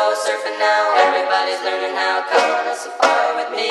go surfing now. Everybody's learning how. Come on a safari with me.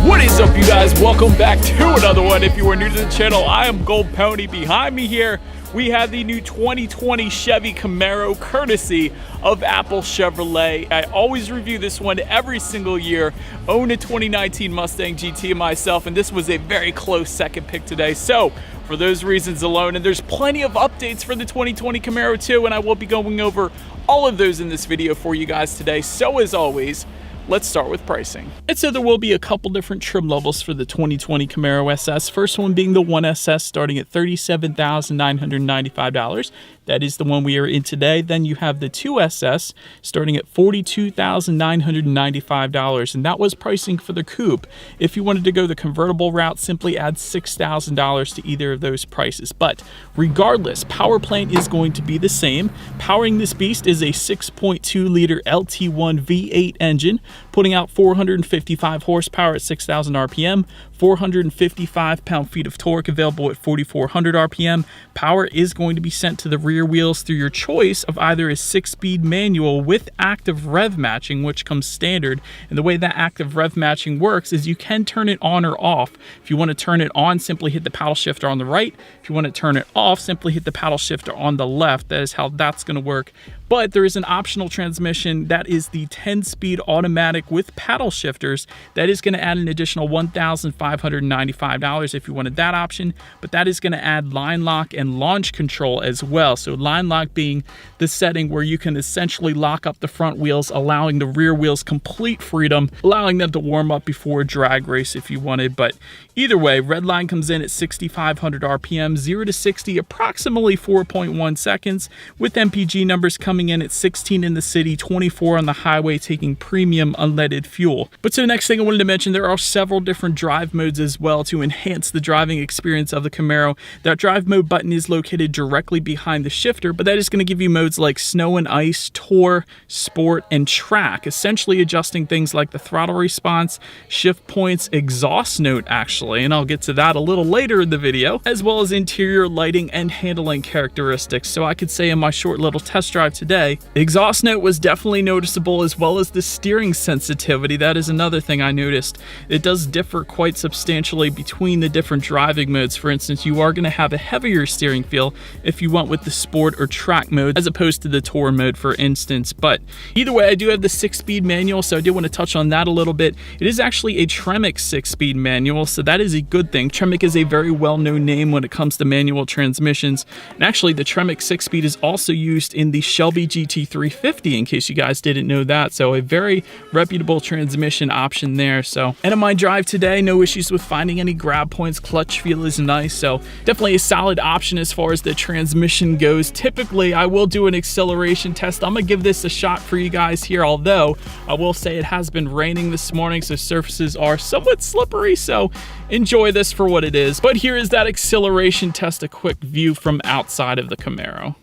What is up, you guys? Welcome back to another one. If you are new to the channel, I am Gold Pony. Behind me here, we have the new 2020 Chevy Camaro, courtesy of Apple Chevrolet. I always review this one every single year. Own a 2019 Mustang GT myself, and this was a very close second pick today. So, for those reasons alone, and there's plenty of updates for the 2020 Camaro too, and I will be going over all of those in this video for you guys today. So as always, let's start with pricing. And so there will be a couple different trim levels for the 2020 Camaro SS. First one being the 1SS, starting at $37,995. That is the one we are in today. Then you have the 2SS starting at $42,995, and that was pricing for the coupe. If you wanted to go the convertible route, simply add $6,000 to either of those prices. But regardless, power plant is going to be the same. Powering this beast is a 6.2-liter LT1 V8 engine, putting out 455 horsepower at 6,000 RPM, 455 pound-feet of torque available at 4,400 RPM. Power is going to be sent to the rear wheels through your choice of either a 6-speed manual with active rev matching, which comes standard. And the way that active rev matching works is you can turn it on or off. If you want to turn it on, simply hit the paddle shifter on the right. If you want to turn it off, simply hit the paddle shifter on the left. That is how that's going to work. But there is an optional transmission that is the 10-speed automatic with paddle shifters. That is going to add an additional $1,595 if you wanted that option, but that is going to add line lock and launch control as well. So line lock being the setting where you can essentially lock up the front wheels, allowing the rear wheels complete freedom, allowing them to warm up before a drag race if you wanted. But either way, red line comes in at 6,500 RPM, 0 to 60 approximately 4.1 seconds, with MPG numbers coming in at 16 in the city, 24 on the highway, taking premium unleaded fuel. But so the next thing I wanted to mention, there are several different drive modes as well to enhance the driving experience of the Camaro. That drive mode button is located directly behind the shifter, but that is going to give you modes like snow and ice, tour, sport, and track, essentially adjusting things like the throttle response, shift points, exhaust note actually, and I'll get to that a little later in the video, as well as interior lighting and handling characteristics. So I could say in my short little test drive today, exhaust note was definitely noticeable, as well as the steering sensitivity. That is another thing I noticed. It does differ quite substantially between the different driving modes. For instance, you are going to have a heavier steering feel if you went with the sport or track mode as opposed to the tour mode, for instance. But either way, I do have the 6-speed manual, so I do want to touch on that a little bit. It is actually a Tremec 6-speed manual, so that is a good thing. Tremec is a very well-known name when it comes to manual transmissions, and actually the Tremec 6-speed is also used in the Shelby GT350, in case you guys didn't know that. So a very reputable transmission option there. So, and in my drive today, no issues with finding any grab points. Clutch feel is nice, so definitely a solid option as far as the transmission goes. Typically, I will do an acceleration test. I'm gonna give this a shot for you guys here, although I will say it has been raining this morning, so surfaces are somewhat slippery, so enjoy this for what it is. But here is that acceleration test, a quick view from outside of the Camaro.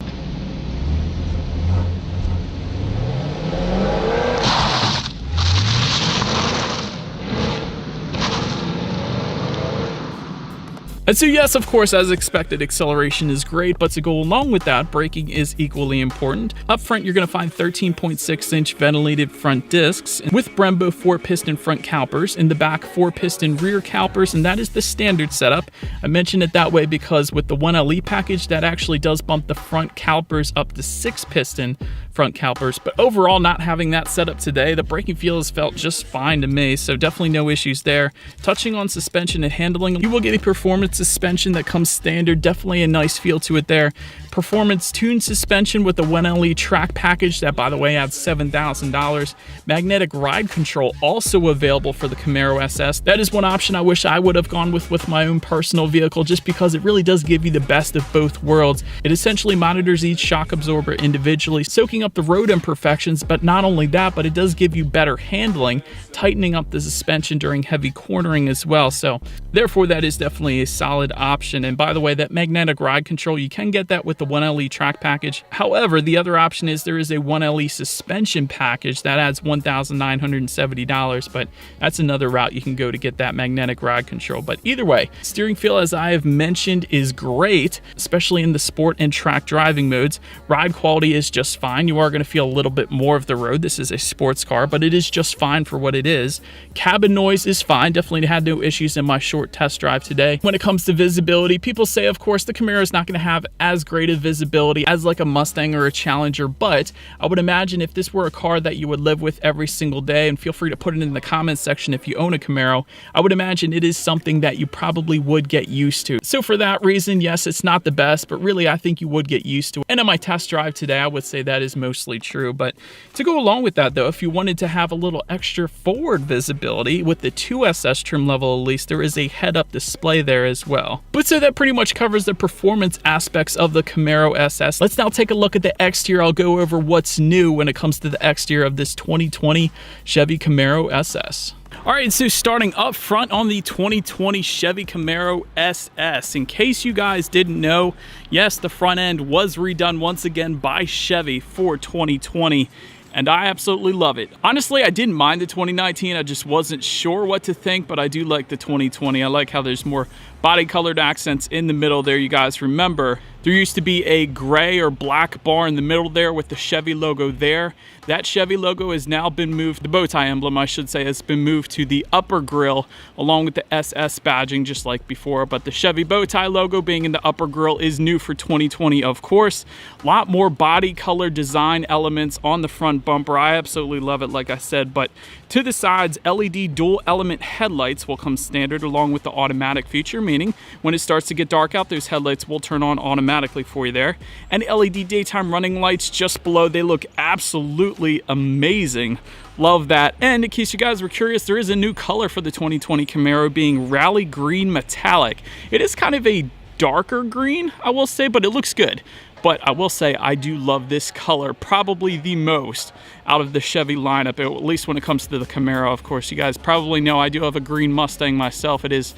And so yes, of course, as expected, acceleration is great, but to go along with that, braking is equally important. Up front, you're going to find 13.6-inch ventilated front discs with Brembo 4-piston front calipers. In the back, 4-piston rear calipers, and that is the standard setup. I mention it that way because with the 1LE package, that actually does bump the front calipers up to 6-piston front calipers. But overall, not having that setup today, the braking feel has felt just fine to me, so definitely no issues there. Touching on suspension and handling, you will get a performance suspension that comes standard, definitely a nice feel to it there. Performance tuned suspension with the 1LE track package, that by the way adds $7,000. Magnetic ride control also available for the Camaro SS. That is one option I wish I would have gone with my own personal vehicle, just because it really does give you the best of both worlds. It essentially monitors each shock absorber individually, soaking up the road imperfections, but not only that, but it does give you better handling, tightening up the suspension during heavy cornering as well. So therefore, that is definitely a solid option. And by the way, that magnetic ride control, you can get that with the 1LE track package. However, the other option is there is a 1LE suspension package that adds $1,970, but that's another route you can go to get that magnetic ride control. But either way, steering feel, as I have mentioned, is great, especially in the sport and track driving modes. Ride quality is just fine. You are going to feel a little bit more of the road. This is a sports car, but it is just fine for what it is. Cabin noise is fine. Definitely had no issues in my short test drive today. When it comes to visibility, people say, of course, the Camaro is not going to have as great a visibility as like a Mustang or a Challenger, but I would imagine if this were a car that you would live with every single day, and feel free to put it in the comments section if you own a Camaro, I would imagine it is something that you probably would get used to. So for that reason, yes, it's not the best, but really I think you would get used to it. And on my test drive today, I would say that is mostly true. But to go along with that though, if you wanted to have a little extra forward visibility with the 2SS trim level, at least there is a head-up display there as well. But so that pretty much covers the performance aspects of the Camaro SS. Let's now take a look at the exterior. I'll go over what's new when it comes to the exterior of this 2020 Chevy Camaro SS. All right, so starting up front on the 2020 Chevy Camaro SS. In case you guys didn't know, yes, the front end was redone once again by Chevy for 2020. And I absolutely love it. Honestly, I didn't mind the 2019. I just wasn't sure what to think, but I do like the 2020. I like how there's more body colored accents in the middle there. You guys remember, there used to be a gray or black bar in the middle there with the Chevy logo there. That Chevy logo has now been moved, the bow tie emblem, I should say, has been moved to the upper grille along with the SS badging just like before. But the Chevy bow tie logo being in the upper grille is new for 2020, of course. A lot more body color design elements on the front bumper. I absolutely love it, like I said. But to the sides, LED dual element headlights will come standard along with the automatic feature, meaning when it starts to get dark out, those headlights will turn on automatically for you there. And LED daytime running lights just below. They look absolutely amazing. Love that. And in case you guys were curious, there is a new color for the 2020 Camaro, being Rally Green Metallic. It is kind of a darker green, I will say, but it looks good. But I will say I do love this color probably the most out of the Chevy lineup, at least when it comes to the Camaro. Of course, you guys probably know I do have a green Mustang myself. It is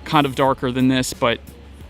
kind of darker than this, but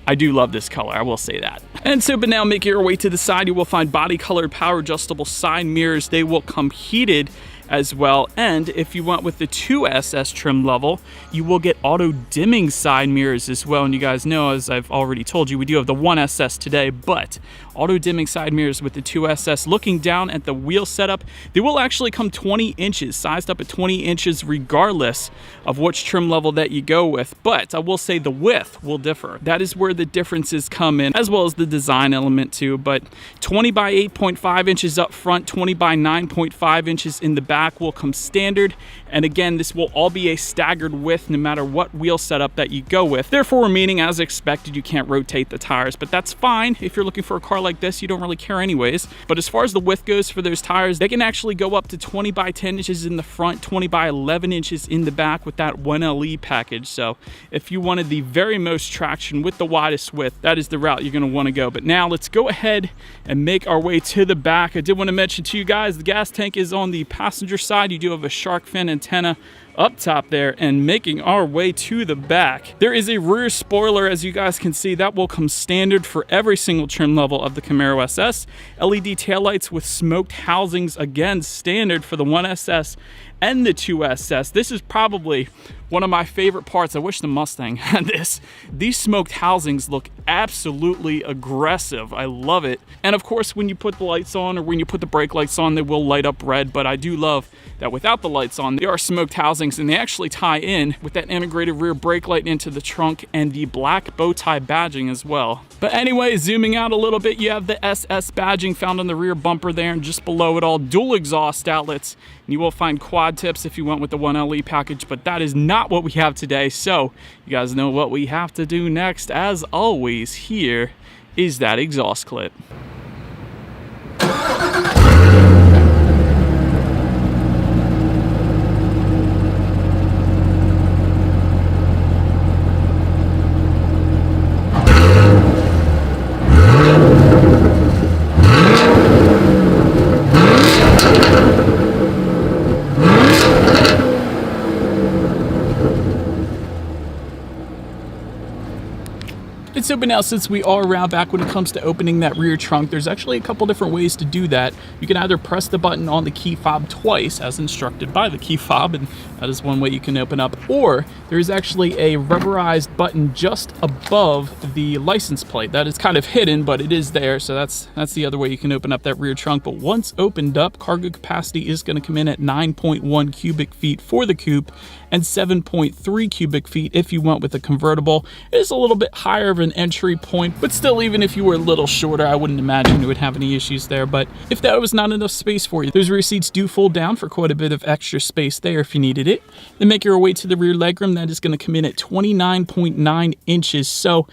I do love this color, I will say that. And so, but now making your way to the side, you will find body colored power adjustable side mirrors. They will come heated as well. And if you went with the 2SS trim level, you will get auto dimming side mirrors as well. And you guys know, as I've already told you, we do have the 1SS today, but auto dimming side mirrors with the 2SS. Looking down at the wheel setup, they will actually come 20 inches, sized up at 20 inches regardless of which trim level that you go with. But I will say the width will differ. That is where the differences come in, as well as the design element too. But 20 by 8.5 inches up front, 20 by 9.5 inches in the back will come standard. And again, this will all be a staggered width no matter what wheel setup that you go with. Therefore, meaning as expected, you can't rotate the tires, but that's fine. If you're looking for a car like this, you don't really care anyways. But as far as the width goes for those tires, they can actually go up to 20 by 10 inches in the front, 20 by 11 inches in the back with that 1LE package. So if you wanted the very most traction with the widest width, that is the route you're going to want to go. But now let's go ahead and make our way to the back. I did want to mention to you guys, the gas tank is on the passenger side. You do have a shark fin antenna up top there. And making our way to the back, there is a rear spoiler, as you guys can see, that will come standard for every single trim level of the Camaro SS. LED taillights with smoked housings, again standard for the 1SS and the 2SS. This is probably one of my favorite parts. I wish the Mustang had this. These smoked housings look absolutely aggressive. I love it. And of course, when you put the lights on or when you put the brake lights on, they will light up red, but I do love that without the lights on, they are smoked housings, and they actually tie in with that integrated rear brake light into the trunk and the black bow tie badging as well. But anyway, zooming out a little bit, you have the SS badging found on the rear bumper there, and just below it all, dual exhaust outlets. And you will find quad tips if you went with the 1LE package, but that is not what we have today. So you guys know what we have to do next. As always, here is that exhaust clip. So, but now since we are around back when it comes to opening that rear trunk, there's actually a couple different ways to do that. You can either press the button on the key fob twice, as instructed by the key fob, and that is one way you can open up, or there's actually a rubberized button just above the license plate. That is kind of hidden, but it is there, so that's the other way you can open up that rear trunk. But once opened up, cargo capacity is going to come in at 9.1 cubic feet for the coupe and 7.3 cubic feet if you went with a convertible. It is a little bit higher of an entry point, but still, even if you were a little shorter, I wouldn't imagine you would have any issues there. But if that was not enough space for you, those rear seats do fold down for quite a bit of extra space there if you needed it. Then make your way to the rear legroom. That is going to come in at 29.9 inches. So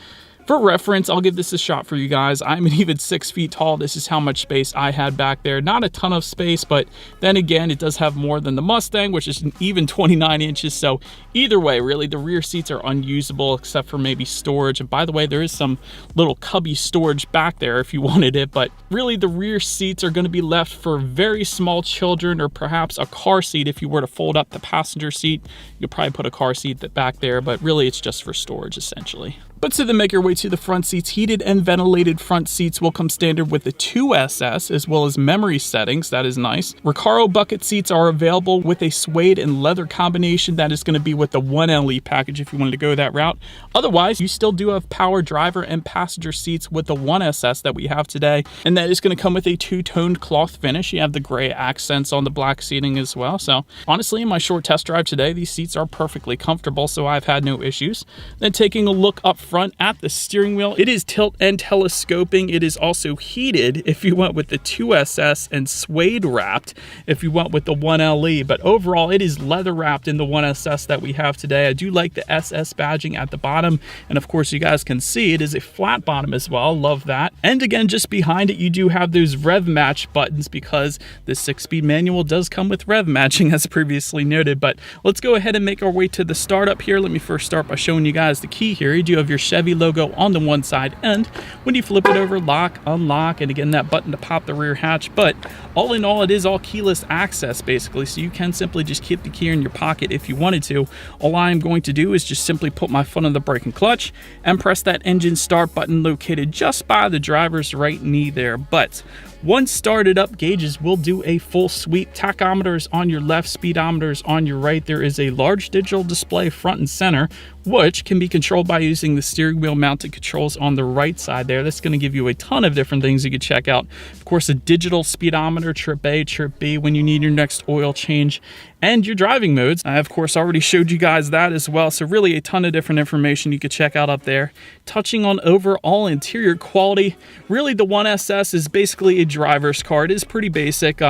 for reference, I'll give this a shot for you guys. I'm an even 6 feet tall. This is how much space I had back there. Not a ton of space, but then again, it does have more than the Mustang, which is an even 29 inches. So either way, really, the rear seats are unusable except for maybe storage. And by the way, there is some little cubby storage back there if you wanted it, but really the rear seats are going to be left for very small children, or perhaps a car seat. If you were to fold up the passenger seat, you'll probably put a car seat back there, but really it's just for storage essentially. But so then make your way to the front seats. Heated and ventilated front seats will come standard with the 2SS as well as memory settings. That is nice. Recaro bucket seats are available with a suede and leather combination. That is going to be with the 1LE package if you wanted to go that route. Otherwise, you still do have power driver and passenger seats with the 1SS that we have today. And that is going to come with a two-toned cloth finish. You have the gray accents on the black seating as well. So honestly, in my short test drive today, these seats are perfectly comfortable, so I've had no issues. Then taking a look up front at the steering wheel, it is tilt and telescoping. It is also heated if you went with the 2SS and suede wrapped if you went with the 1LE, but overall it is leather wrapped in the 1SS that we have today. I do like the SS badging at the bottom, and of course you guys can see it is a flat bottom as well. Love that. And again, just behind it you do have those rev match buttons because the 6-speed manual does come with rev matching as previously noted. But let's go ahead and make our way to the startup here. Let me first start by showing you guys the key here. You do have your Chevy logo on the one side, and when you flip it over, lock, unlock, and again that button to pop the rear hatch. But all in all, it is all keyless access basically, so you can simply just keep the key in your pocket if you wanted to. All I am going to do is just simply put my foot on the brake and clutch and press that engine start button located just by the driver's right knee there. But once started up, gauges will do a full sweep. Tachometers on your left, speedometers on your right. There is a large digital display front and center, which can be controlled by using the steering wheel mounted controls on the right side there. That's going to give you a ton of different things you can check out. Of course, a digital speedometer, trip A, trip B, when you need your next oil change, and your driving modes. I, of course, already showed you guys that as well. So really a ton of different information you could check out up there. Touching on overall interior quality, really the 1SS is basically a driver's car. It is pretty basic,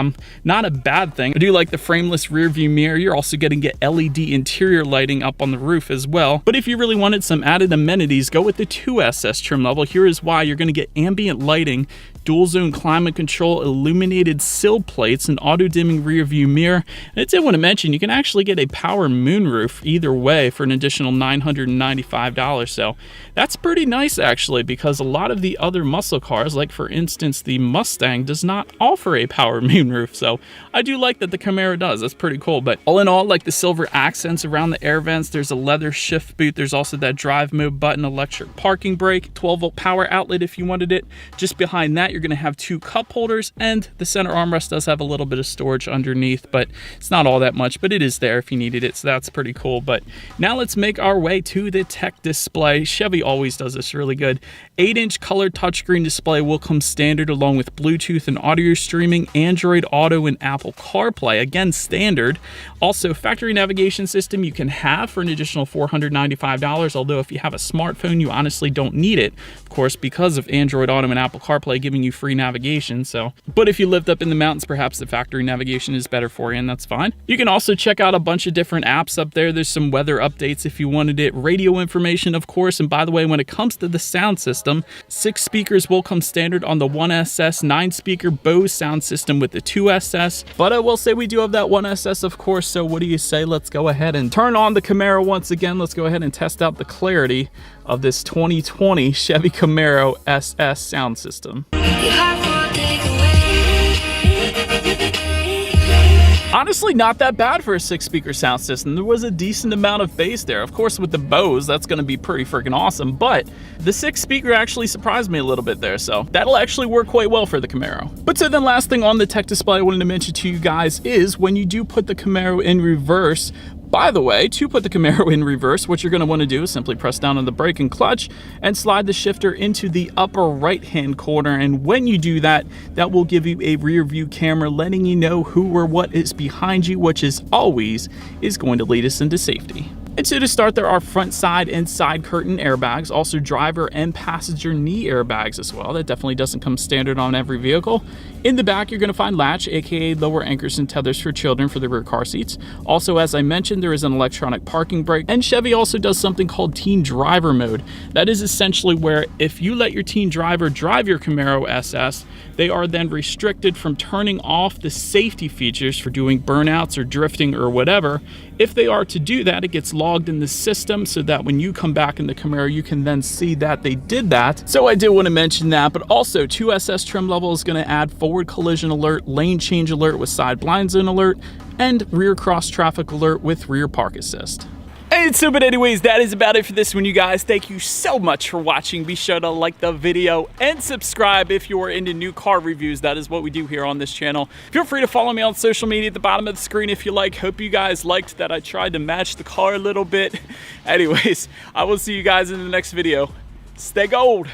not a bad thing. I do like the frameless rear view mirror. You're also getting LED interior lighting up on the roof as well. But if you really wanted some added amenities, go with the 2SS trim level. Here is why. You're going to get ambient lighting, dual zone climate control, illuminated sill plates, an auto dimming rear view mirror. And I did want to mention you can actually get a power moonroof either way for an additional $995. So that's pretty nice actually, because a lot of the other muscle cars, like for instance the Mustang, does not offer a power moonroof. So I do like that the Camaro does. That's pretty cool. But all in all, like the silver accents around the air vents, there's a leather shift boot. There's also that drive mode button, electric parking brake, 12-volt power outlet if you wanted it. Just behind that, you're going to have two cup holders, and the center armrest does have a little bit of storage underneath, but it's not all that much, but it is there if you needed it, so that's pretty cool. But now let's make our way to the tech display. Chevy always does this really good. 8-inch color touchscreen display will come standard along with Bluetooth and audio streaming, Android Auto, and Apple CarPlay. Again, standard. Also, factory navigation system you can have for an additional $495, although if you have a smartphone, you honestly don't need it, of course, because of Android Auto and Apple CarPlay giving you free navigation. So, but if you lived up in the mountains, perhaps the factory navigation is better for you, and that's fine. You can also check out a bunch of different apps up there. There's some weather updates if you wanted it, radio information, of course. And by the way, when it comes to the sound system, 6 speakers will come standard on the 1SS, 9-speaker Bose sound system with the 2SS. But I will say we do have that 1SS, of course. So what do you say? Let's go ahead and turn on the Camaro once again. Let's go ahead and test out the clarity of this 2020 Chevy Camaro SS sound system. honestly not that bad for a 6-speaker sound system. There was a decent amount of bass there. Of course, with the Bose, that's going to be pretty freaking awesome, but the 6-speaker actually surprised me a little bit there, so that'll actually work quite well for the Camaro. But so then last thing on the tech display I wanted to mention to you guys is when you do put the Camaro in reverse. By the way, to put the Camaro in reverse, what you're going to want to do is simply press down on the brake and clutch and slide the shifter into the upper right-hand corner. And when you do that, that will give you a rear view camera letting you know who or what is behind you, which is always going to lead us into safety. And so to start, there are front, side, and side curtain airbags, also driver and passenger knee airbags as well. That definitely doesn't come standard on every vehicle. In the back, you're going to find latch, aka lower anchors and tethers for children for the rear car seats. Also, as I mentioned, there is an electronic parking brake, and Chevy also does something called teen driver mode. That is essentially where if you let your teen driver drive your Camaro SS, they are then restricted from turning off the safety features for doing burnouts or drifting or whatever. If they are to do that, it gets logged in the system so that when you come back in the Camaro, you can then see that they did that. So I did want to mention that, but also 2SS trim level is going to add forward collision alert, lane change alert with side blind zone alert, and rear cross traffic alert with rear park assist. And so, but anyways, that is about it for this one, you guys. Thank you so much for watching. Be sure to like the video and subscribe if you're into new car reviews. That is what we do here on this channel. Feel free to follow me on social media at the bottom of the screen if you like. Hope you guys liked that I tried to match the car a little bit. Anyways, I will see you guys in the next video. Stay gold.